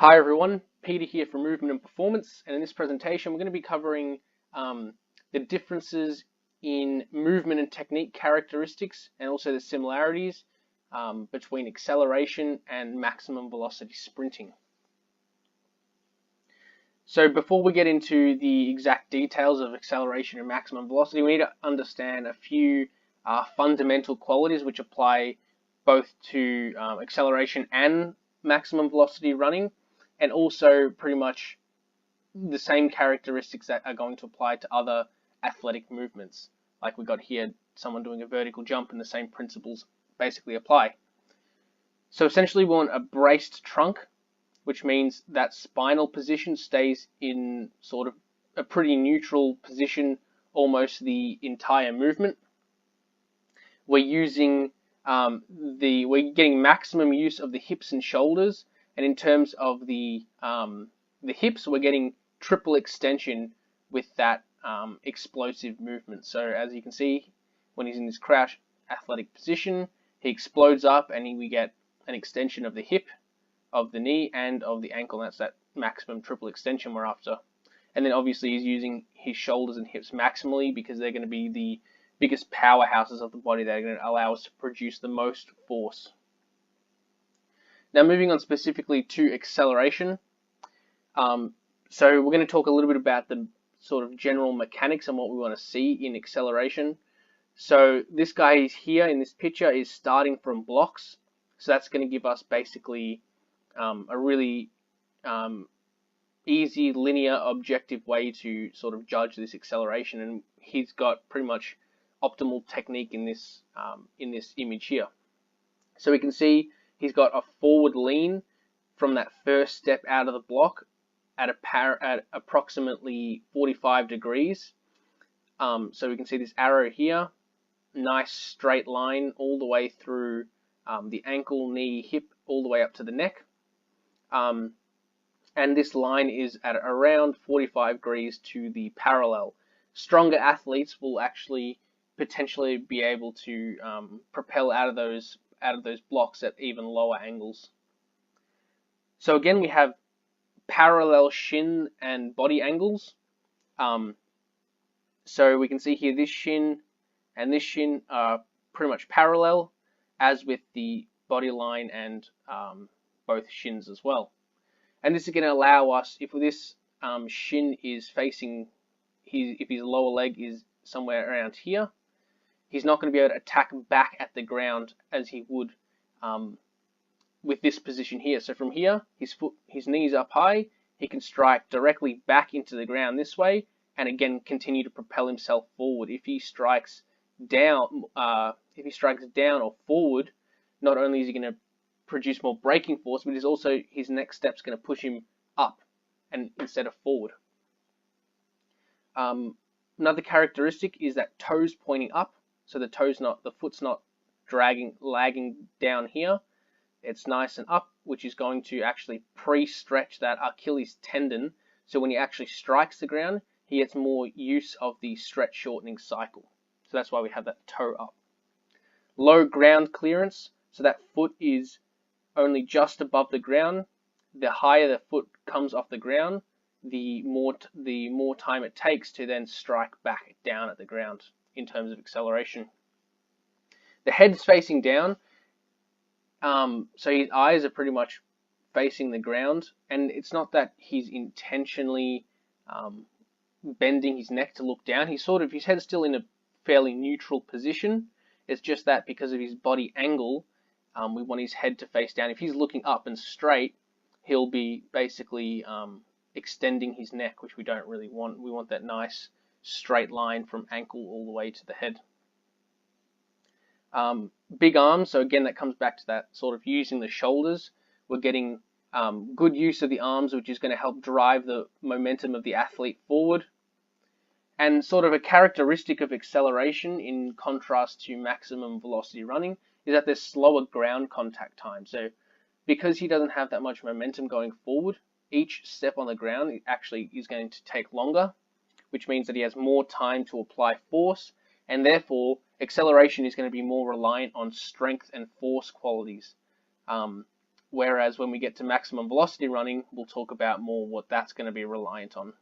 Hi everyone, Peter here from Movement and Performance, and in this presentation we're going to be covering the differences in movement and technique characteristics and also the similarities between acceleration and maximum velocity sprinting. So before we get into the exact details of acceleration and maximum velocity, we need to understand a few fundamental qualities which apply both to acceleration and maximum velocity running, and also pretty much the same characteristics that are going to apply to other athletic movements. Like we got here, someone doing a vertical jump, and the same principles basically apply. So essentially we want a braced trunk, which means that spinal position stays in sort of a pretty neutral position almost the entire movement. We're using we're getting maximum use of the hips and shoulders, and in terms of the hips, we're getting triple extension with that explosive movement. So as you can see, when he's in this crouch athletic position, he explodes up, and we get an extension of the hip, of the knee, and of the ankle. That's that maximum triple extension we're after. And then obviously he's using his shoulders and hips maximally because they're going to be the biggest powerhouses of the body that are going to allow us to produce the most force. Now moving on specifically to acceleration. So we're going to talk a little bit about the sort of general mechanics and what we want to see in acceleration. So this guy here in this picture is starting from blocks. So that's going to give us basically a really easy, linear, objective way to sort of judge this acceleration, and he's got pretty much optimal technique in this image here. So we can see he's got a forward lean from that first step out of the block at approximately 45 degrees. So we can see this arrow here, nice straight line all the way through the ankle, knee, hip, all the way up to the neck. And this line is at around 45 degrees to the parallel. Stronger athletes will actually potentially be able to propel out of those blocks at even lower angles. So again, we have parallel shin and body angles. So we can see here this shin and this shin are pretty much parallel, as with the body line and both shins as well. And this is going to allow us, if this shin is facing, if his lower leg is somewhere around here, he's not going to be able to attack back at the ground as he would with this position here. So from here, his knees up high, he can strike directly back into the ground this way, and again continue to propel himself forward. If he strikes down, or forward, not only is he going to produce more braking force, but his next step's going to push him up and instead of forward. Another characteristic is that toes pointing up. So the foot's not lagging down here. It's nice and up, which is going to actually pre-stretch that Achilles tendon. So when he actually strikes the ground, he gets more use of the stretch shortening cycle. So that's why we have that toe up. Low ground clearance. So that foot is only just above the ground. The higher the foot comes off the ground, the more time it takes to then strike back down at the ground in terms of acceleration. The head's facing down, so his eyes are pretty much facing the ground, and it's not that he's intentionally bending his neck to look down. His head's still in a fairly neutral position. It's just that because of his body angle, we want his head to face down. If he's looking up and straight, he'll be basically extending his neck, which we don't really want. We want that nice straight line from ankle all the way to the head. Big arms, so again that comes back to that sort of using the shoulders. We're getting good use of the arms, which is going to help drive the momentum of the athlete forward. And sort of a characteristic of acceleration in contrast to maximum velocity running is that there's slower ground contact time. So because he doesn't have that much momentum going forward, each step on the ground actually is going to take longer, which means that he has more time to apply force, and therefore acceleration is going to be more reliant on strength and force qualities. Whereas when we get to maximum velocity running, we'll talk about more what that's going to be reliant on.